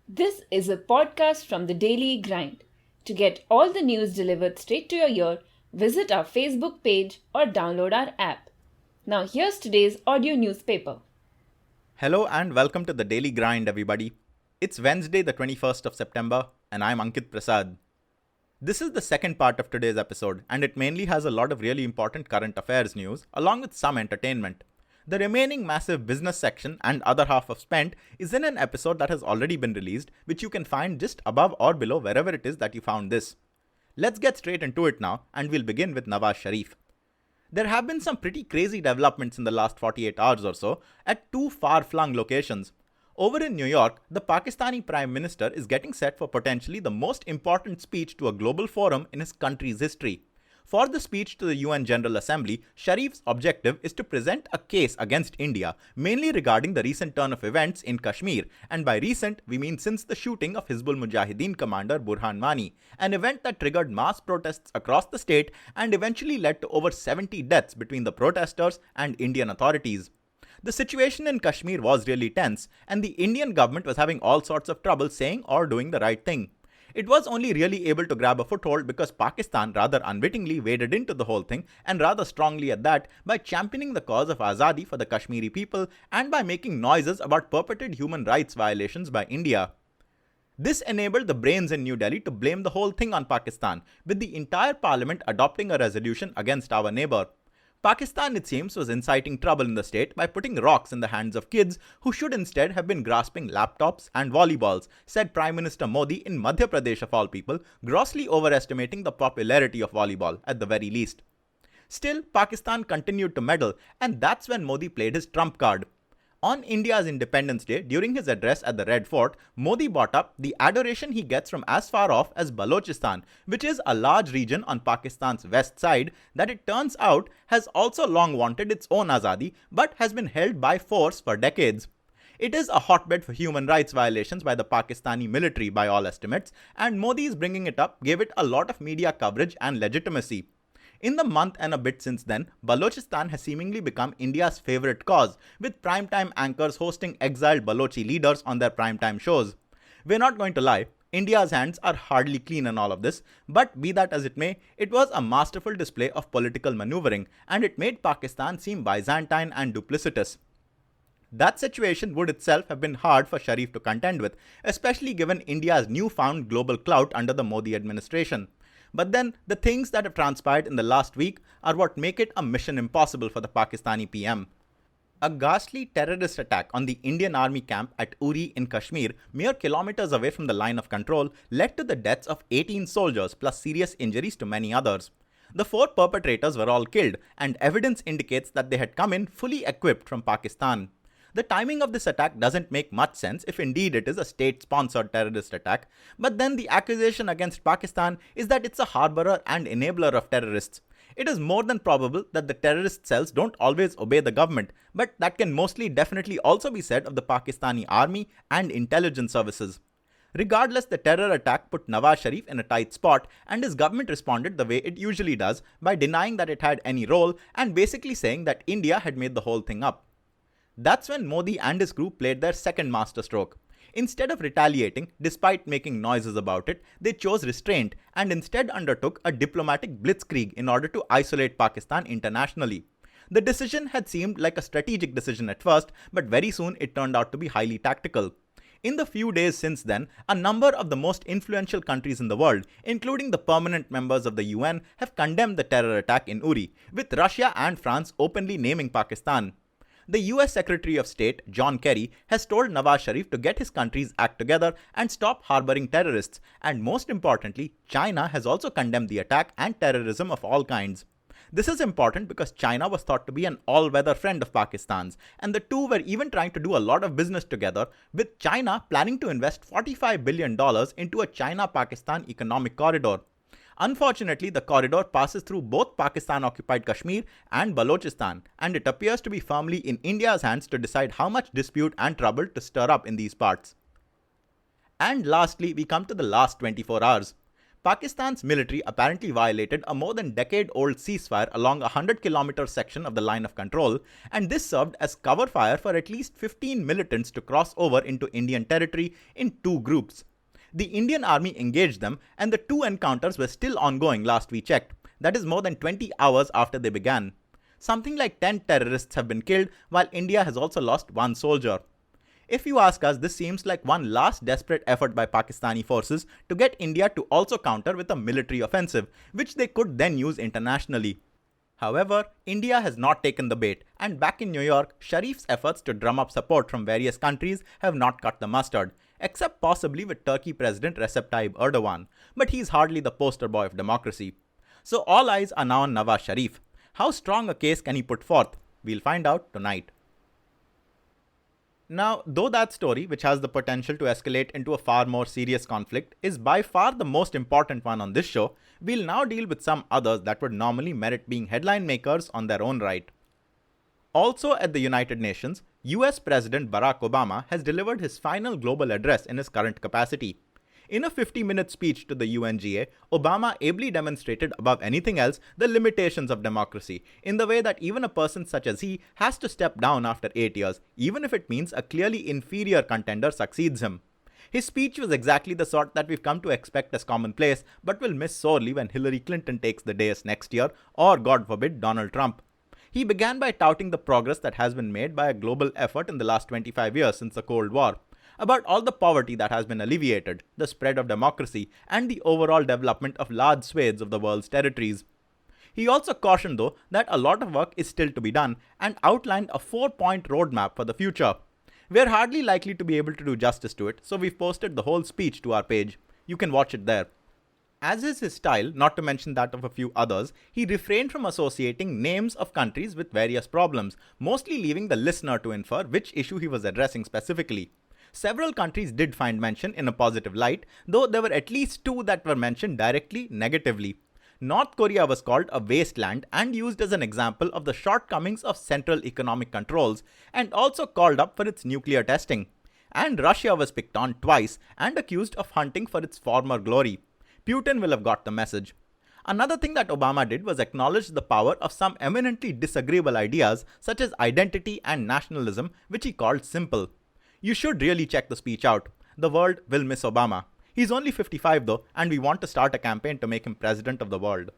This is a podcast from the Daily Grind. To get all the news delivered straight to your ear, visit our Facebook page or download our app. Now, here's today's audio newspaper. Hello and welcome to the Daily Grind, everybody. It's Wednesday, the 21st of September, and I'm Ankit Prasad. This is the second part of today's episode, and it mainly has a lot of really important current affairs news, along with some entertainment. The remaining massive business section and other half of Spent is in an episode that has already been released, which you can find just above or below wherever it is that you found this. Let's get straight into it now, and we'll begin with Nawaz Sharif. There have been some pretty crazy developments in the last 48 hours or so at two far-flung locations. Over in New York, the Pakistani Prime Minister is getting set for potentially the most important speech to a global forum in his country's history. For the speech to the UN General Assembly, Sharif's objective is to present a case against India, mainly regarding the recent turn of events in Kashmir, and by recent, we mean since the shooting of Hizbul Mujahideen commander Burhan Wani, an event that triggered mass protests across the state and eventually led to over 70 deaths between the protesters and Indian authorities. The situation in Kashmir was really tense, and the Indian government was having all sorts of trouble saying or doing the right thing. It was only really able to grab a foothold because Pakistan rather unwittingly waded into the whole thing, and rather strongly at that, by championing the cause of Azadi for the Kashmiri people and by making noises about purported human rights violations by India. This enabled the brains in New Delhi to blame the whole thing on Pakistan, with the entire parliament adopting a resolution against our neighbour. Pakistan, it seems, was inciting trouble in the state by putting rocks in the hands of kids who should instead have been grasping laptops and volleyballs, said Prime Minister Modi in Madhya Pradesh of all people, grossly overestimating the popularity of volleyball at the very least. Still, Pakistan continued to meddle, and that's when Modi played his trump card. On India's Independence Day, during his address at the Red Fort, Modi brought up the adoration he gets from as far off as Balochistan, which is a large region on Pakistan's west side that it turns out has also long wanted its own Azadi but has been held by force for decades. It is a hotbed for human rights violations by the Pakistani military by all estimates, and Modi's bringing it up gave it a lot of media coverage and legitimacy. In the month and a bit since then, Balochistan has seemingly become India's favourite cause, with primetime anchors hosting exiled Balochi leaders on their primetime shows. We're not going to lie, India's hands are hardly clean in all of this, but be that as it may, it was a masterful display of political manoeuvring, and it made Pakistan seem Byzantine and duplicitous. That situation would itself have been hard for Sharif to contend with, especially given India's newfound global clout under the Modi administration. But then, the things that have transpired in the last week are what make it a mission impossible for the Pakistani PM. A ghastly terrorist attack on the Indian army camp at Uri in Kashmir, mere kilometers away from the line of control, led to the deaths of 18 soldiers plus serious injuries to many others. The four perpetrators were all killed, and evidence indicates that they had come in fully equipped from Pakistan. The timing of this attack doesn't make much sense if indeed it is a state-sponsored terrorist attack, but then the accusation against Pakistan is that it's a harborer and enabler of terrorists. It is more than probable that the terrorist cells don't always obey the government, but that can mostly definitely also be said of the Pakistani army and intelligence services. Regardless, the terror attack put Nawaz Sharif in a tight spot, and his government responded the way it usually does by denying that it had any role and basically saying that India had made the whole thing up. That's when Modi and his crew played their second masterstroke. Instead of retaliating, despite making noises about it, they chose restraint and instead undertook a diplomatic blitzkrieg in order to isolate Pakistan internationally. The decision had seemed like a strategic decision at first, but very soon it turned out to be highly tactical. In the few days since then, a number of the most influential countries in the world, including the permanent members of the UN, have condemned the terror attack in Uri, with Russia and France openly naming Pakistan. The US Secretary of State, John Kerry, has told Nawaz Sharif to get his country's act together and stop harboring terrorists, and most importantly, China has also condemned the attack and terrorism of all kinds. This is important because China was thought to be an all-weather friend of Pakistan's, and the two were even trying to do a lot of business together, with China planning to invest $45 billion into a China-Pakistan economic corridor. Unfortunately, the corridor passes through both Pakistan-occupied Kashmir and Balochistan, and it appears to be firmly in India's hands to decide how much dispute and trouble to stir up in these parts. And lastly, we come to the last 24 hours. Pakistan's military apparently violated a more than decade-old ceasefire along a 100-kilometer section of the line of control, and this served as cover fire for at least 15 militants to cross over into Indian territory in two groups. The Indian army engaged them, and the two encounters were still ongoing last we checked, that is more than 20 hours after they began. Something like 10 terrorists have been killed, while India has also lost one soldier. If you ask us, this seems like one last desperate effort by Pakistani forces to get India to also counter with a military offensive, which they could then use internationally. However, India has not taken the bait, and back in New York, Sharif's efforts to drum up support from various countries have not cut the mustard, except possibly with Turkey President Recep Tayyip Erdogan, but he's hardly the poster boy of democracy. So all eyes are now on Nawaz Sharif. How strong a case can he put forth? We'll find out tonight. Now, though that story, which has the potential to escalate into a far more serious conflict, is by far the most important one on this show, we'll now deal with some others that would normally merit being headline makers on their own right. Also at the United Nations, US President Barack Obama has delivered his final global address in his current capacity. In a 50-minute speech to the UNGA, Obama ably demonstrated above anything else the limitations of democracy, in the way that even a person such as he has to step down after 8 years, even if it means a clearly inferior contender succeeds him. His speech was exactly the sort that we've come to expect as commonplace, but will miss sorely when Hillary Clinton takes the dais next year, or God forbid, Donald Trump. He began by touting the progress that has been made by a global effort in the last 25 years since the Cold War, about all the poverty that has been alleviated, the spread of democracy, and the overall development of large swathes of the world's territories. He also cautioned, though, that a lot of work is still to be done, and outlined a 4-point roadmap for the future. We're hardly likely to be able to do justice to it, so we've posted the whole speech to our page. You can watch it there. As is his style, not to mention that of a few others, he refrained from associating names of countries with various problems, mostly leaving the listener to infer which issue he was addressing specifically. Several countries did find mention in a positive light, though there were at least two that were mentioned directly negatively. North Korea was called a wasteland and used as an example of the shortcomings of Central Economic Controls, and also called up for its nuclear testing. And Russia was picked on twice and accused of hunting for its former glory. Putin will have got the message. Another thing that Obama did was acknowledge the power of some eminently disagreeable ideas such as identity and nationalism, which he called simple. You should really check the speech out. The world will miss Obama. He's only 55 though, and we want to start a campaign to make him president of the world.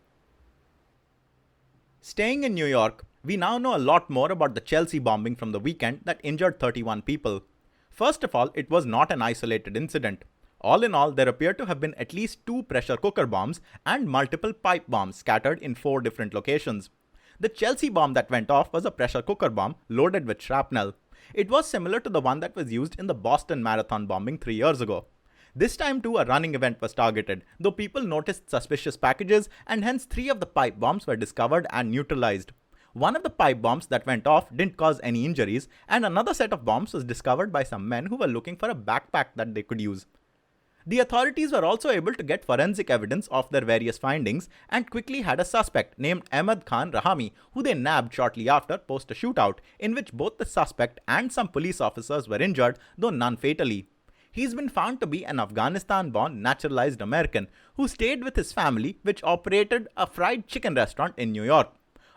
Staying in New York, we now know a lot more about the Chelsea bombing from the weekend that injured 31 people. First of all, it was not an isolated incident. All in all, there appear to have been at least 2 pressure cooker bombs and multiple pipe bombs scattered in 4 different locations. The Chelsea bomb that went off was a pressure cooker bomb loaded with shrapnel. It was similar to the one that was used in the Boston Marathon bombing 3 years ago. This time too, a running event was targeted, though people noticed suspicious packages, and hence 3 of the pipe bombs were discovered and neutralized. One of the pipe bombs that went off didn't cause any injuries, and another set of bombs was discovered by some men who were looking for a backpack that they could use. The authorities were also able to get forensic evidence of their various findings and quickly had a suspect named Ahmed Khan Rahami, who they nabbed shortly after post a shootout in which both the suspect and some police officers were injured, though none fatally. He's been found to be an Afghanistan-born naturalized American who stayed with his family, which operated a fried chicken restaurant in New York.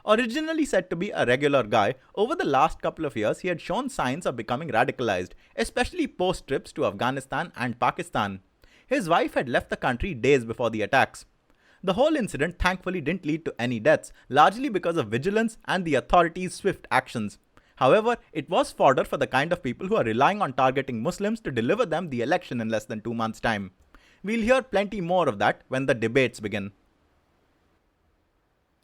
Originally said to be a regular guy, over the last couple of years he had shown signs of becoming radicalized, especially post trips to Afghanistan and Pakistan. His wife had left the country days before the attacks. The whole incident thankfully didn't lead to any deaths, largely because of vigilance and the authorities' swift actions. However, it was fodder for the kind of people who are relying on targeting Muslims to deliver them the election in less than 2 months' time. We'll hear plenty more of that when the debates begin.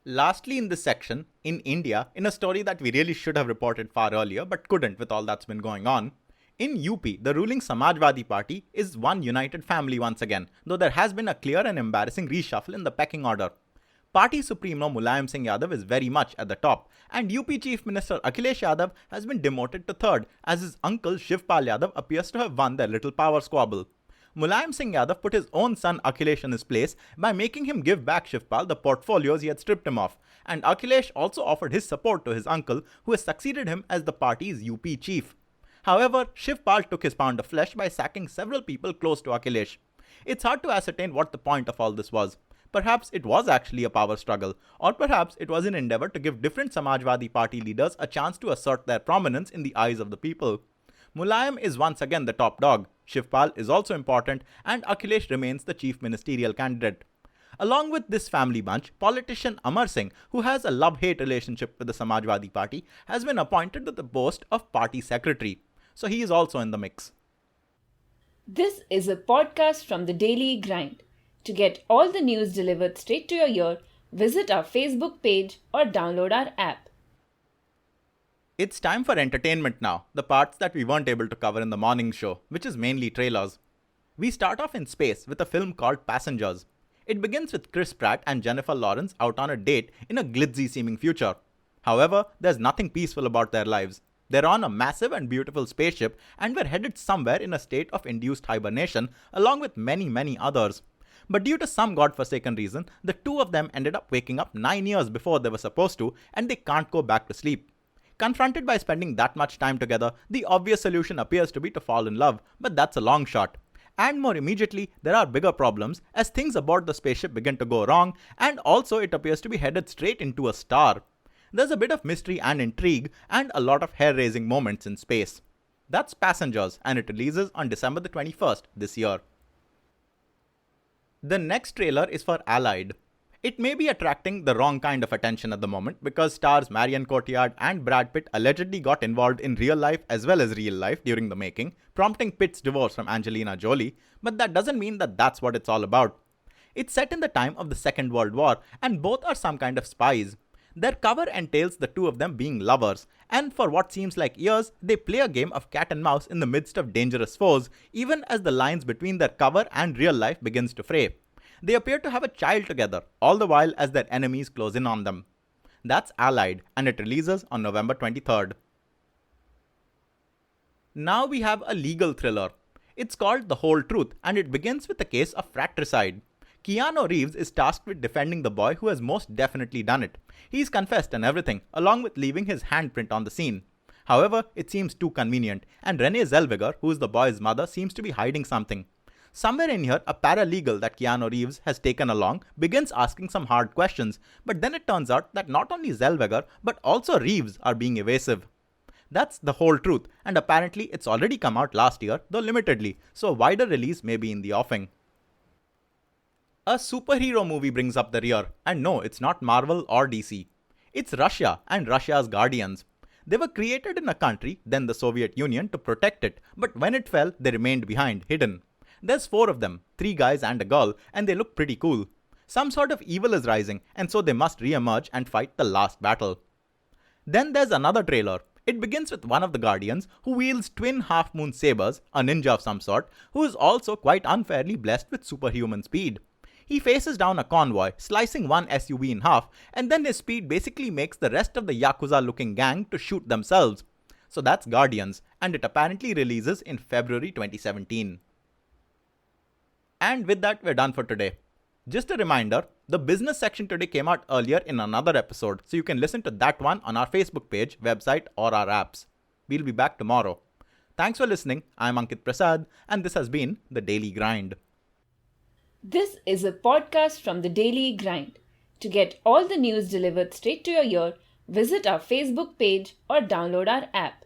Lastly in this section, in India, in a story that we really should have reported far earlier but couldn't with all that's been going on, in UP, the ruling Samajwadi Party is one united family once again, though there has been a clear and embarrassing reshuffle in the pecking order. Party Supremo Mulayam Singh Yadav is very much at the top, and UP Chief Minister Akhilesh Yadav has been demoted to third, as his uncle Shivpal Yadav appears to have won their little power squabble. Mulayam Singh Yadav put his own son Akhilesh in his place by making him give back Shivpal the portfolios he had stripped him of, and Akhilesh also offered his support to his uncle, who has succeeded him as the party's UP chief. However, Shivpal took his pound of flesh by sacking several people close to Akhilesh. It's hard to ascertain what the point of all this was. Perhaps it was actually a power struggle, or perhaps it was an endeavor to give different Samajwadi Party leaders a chance to assert their prominence in the eyes of the people. Mulayam is once again the top dog, Shivpal is also important, and Akhilesh remains the chief ministerial candidate. Along with this family bunch, politician Amar Singh, who has a love-hate relationship with the Samajwadi Party, has been appointed to the post of party secretary. So he is also in the mix. This is a podcast from the Daily Grind. To get all the news delivered straight to your ear, visit our Facebook page or download our app. It's time for entertainment now, the parts that we weren't able to cover in the morning show, which is mainly trailers. We start off in space with a film called Passengers. It begins with Chris Pratt and Jennifer Lawrence out on a date in a glitzy-seeming future. However, there's nothing peaceful about their lives. They're on a massive and beautiful spaceship and were headed somewhere in a state of induced hibernation along with many others. But due to some godforsaken reason, the two of them ended up waking up 9 years before they were supposed to, and they can't go back to sleep. Confronted by spending that much time together, the obvious solution appears to be to fall in love, but that's a long shot. And more immediately, there are bigger problems as things aboard the spaceship begin to go wrong, and also it appears to be headed straight into a star. There's a bit of mystery and intrigue, and a lot of hair-raising moments in space. That's Passengers, and it releases on December the 21st this year. The next trailer is for Allied. It may be attracting the wrong kind of attention at the moment because stars Marion Cotillard and Brad Pitt allegedly got involved in real life as well as real life during the making, prompting Pitt's divorce from Angelina Jolie, but that doesn't mean that that's what it's all about. It's set in the time of the Second World War, and both are some kind of spies. Their cover entails the two of them being lovers, and for what seems like years, they play a game of cat and mouse in the midst of dangerous foes, even as the lines between their cover and real life begins to fray. They appear to have a child together, all the while as their enemies close in on them. That's Allied, and it releases on November 23rd. Now we have a legal thriller. It's called The Whole Truth, and it begins with a case of fratricide. Keanu Reeves is tasked with defending the boy who has most definitely done it. He's confessed and everything, along with leaving his handprint on the scene. However, it seems too convenient, and Renee Zellweger, who is the boy's mother, seems to be hiding something. Somewhere in here, a paralegal that Keanu Reeves has taken along begins asking some hard questions, but then it turns out that not only Zellweger, but also Reeves are being evasive. That's The Whole Truth, and apparently it's already come out last year, though limitedly, so a wider release may be in the offing. A superhero movie brings up the rear, and no, it's not Marvel or DC. It's Russia and Russia's Guardians. They were created in a country, then the Soviet Union, to protect it, but when it fell, they remained behind, hidden. There's 4 of them, 3 guys and a girl, and they look pretty cool. Some sort of evil is rising, and so they must re-emerge and fight the last battle. Then there's another trailer. It begins with one of the Guardians, who wields twin half-moon sabers, a ninja of some sort, who is also quite unfairly blessed with superhuman speed. He faces down a convoy, slicing one SUV in half, and then his speed basically makes the rest of the Yakuza-looking gang to shoot themselves. So that's Guardians, and it apparently releases in February 2017. And with that, we're done for today. Just a reminder, the business section today came out earlier in another episode, so you can listen to that one on our Facebook page, website, or our apps. We'll be back tomorrow. Thanks for listening. I'm Ankit Prasad, and this has been The Daily Grind. This is a podcast from the Daily Grind. To get all the news delivered straight to your ear, visit our Facebook page or download our app.